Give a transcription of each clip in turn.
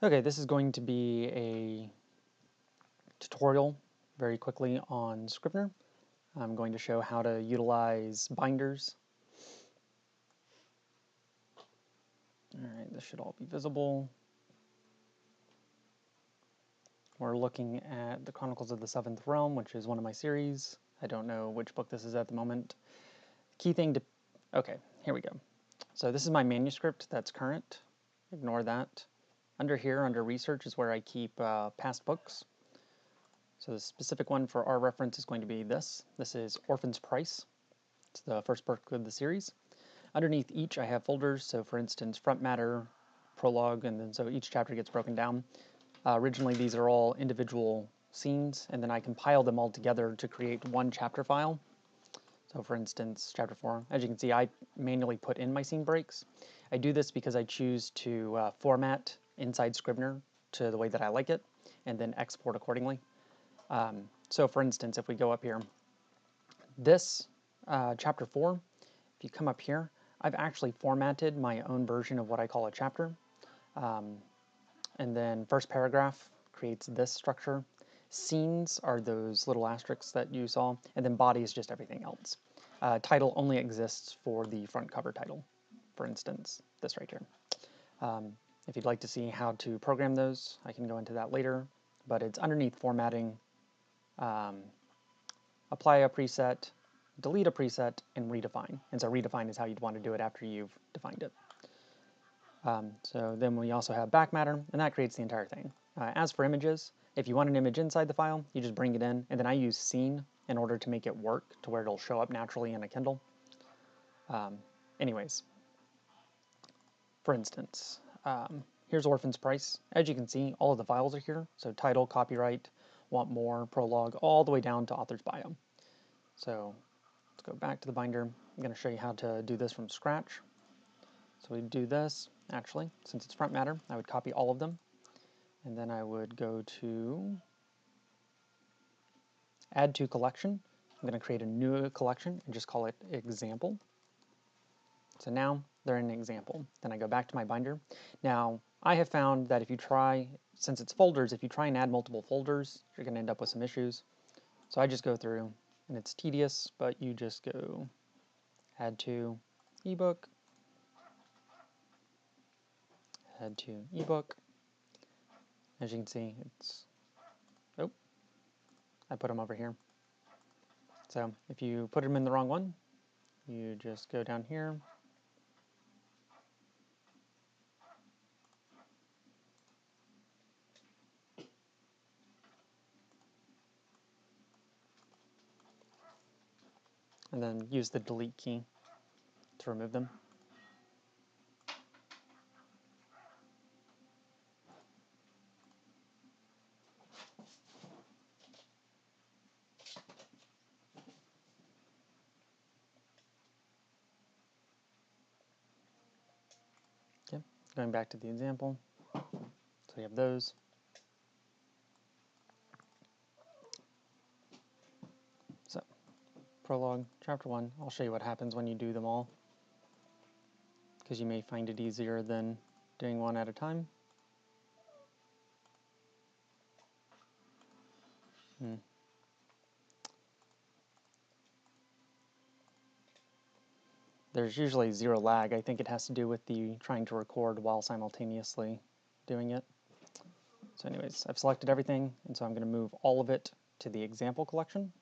Okay, this is going to be a tutorial very quickly on Scrivener. I'm going to show how to utilize binders. Alright, this should all be visible. We're looking at the Chronicles of the Seventh Realm, which is one of my series. I don't know which book this is at the moment. Key thing to... Okay, here we go. So this is my manuscript that's current. Ignore that. Under here, under research, is where I keep past books. So the specific one for our reference is going to be this. This is Orphan's Price. It's the first book of the series. Underneath each I have folders, so for instance front matter, prologue, and then so each chapter gets broken down. Originally these are all individual scenes, and then I compile them all together to create one chapter file. So for instance, chapter 4, as you can see, I manually put in my scene breaks. I do this because I choose to format inside Scrivener to the way that I like it, and then export accordingly. So for instance, if we go up here, this chapter 4, if you come up here, I've actually formatted my own version of what I call a chapter. And then first paragraph creates this structure. Scenes are those little asterisks that you saw, and then body is just everything else. Title only exists for the front cover title, for instance, this right here. If you'd like to see how to program those, I can go into that later, but it's underneath formatting, apply a preset, delete a preset, and redefine. And so redefine is how you'd want to do it after you've defined it. So then we also have back matter, and that creates the entire thing. As for images, if you want an image inside the file, you just bring it in, and then I use scene in order to make it work to where it'll show up naturally in a Kindle. Anyways, for instance, here's Orphan's Price. As you can see, all of the files are here. So title, copyright, want more, prologue, all the way down to author's bio. So let's go back to the binder. I'm going to show you how to do this from scratch. So we do this, actually, since it's front matter, I would copy all of them. And then I would go to Add to Collection. I'm going to create a new collection and just call it Example. So now they're in Example. Then I go back to my binder. Now, I have found that if you try, since it's folders, if you try and add multiple folders, you're going to end up with some issues. So I just go through, and it's tedious, but you just go Add to Ebook, Add to Ebook. As you can see, it's, oh, I put them over here. So if you put them in the wrong one, you just go down here. And then use the delete key to remove them. Okay, going back to the example. So we have those. So, prologue, chapter 1. I'll show you what happens when you do them all, because you may find it easier than doing one at a time. There's usually zero lag. I think it has to do with the trying to record while simultaneously doing it. So anyways, I've selected everything, and so I'm going to move all of it to the example collection.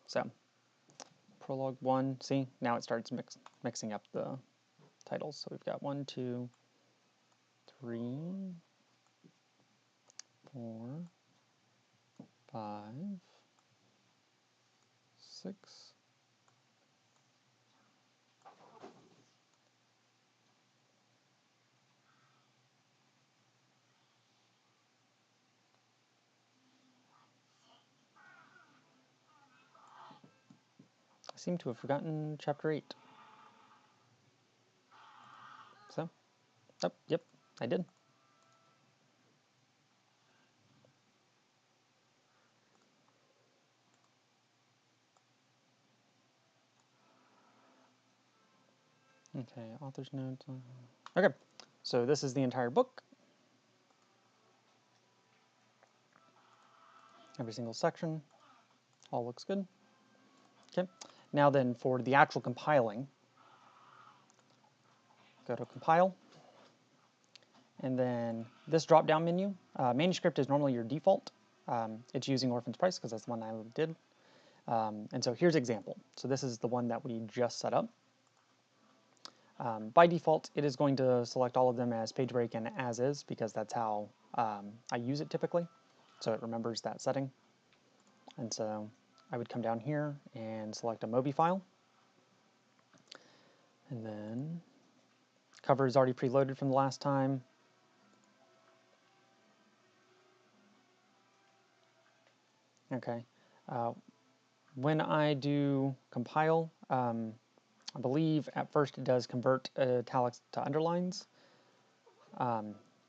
So, prologue 1, see, now it starts mixing up the titles. So we've got 1, 2, 3, 4, 5, 6, 7. I seem to have forgotten chapter 8. So, oh, yep, I did. Okay, author's notes. Okay, So this is the entire book. Every single section. All looks good. Okay. Now then, for the actual compiling, go to Compile. And then this drop-down menu, manuscript is normally your default. It's using Orphan's Price because that's the one I did. And so here's example. So this is the one that we just set up. By default, it is going to select all of them as page break and as is because that's how I use it typically. So it remembers that setting. And so I would come down here and select a Mobi file. And then cover is already preloaded from the last time. Okay. When I do compile, I believe at first it does convert italics to underlines.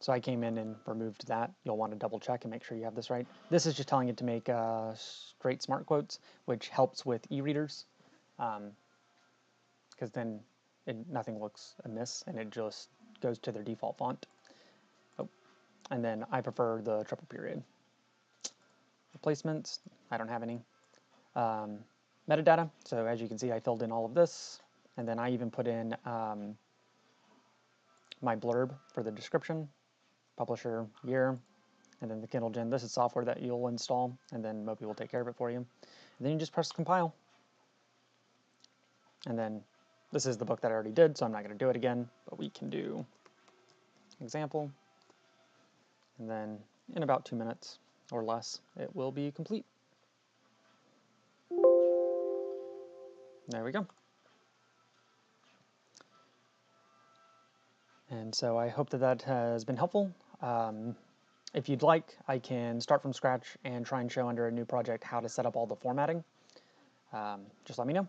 So I came in and removed that. You'll want to double check and make sure you have this right. This is just telling it to make straight smart quotes, which helps with e-readers, because then nothing looks amiss and it just goes to their default font. Oh, and then I prefer the triple period. Replacements, I don't have any. Metadata, so as you can see I filled in all of this, and then I even put in my blurb for the description, publisher, year, and then the Kindle Gen. This is software that you'll install, and then Mobi will take care of it for you. And then you just press compile. And then this is the book that I already did, so I'm not going to do it again, but we can do example. And then in about 2 minutes or less, it will be complete. There we go. And so I hope that that has been helpful. If you'd like, I can start from scratch and try and show under a new project how to set up all the formatting. Just let me know.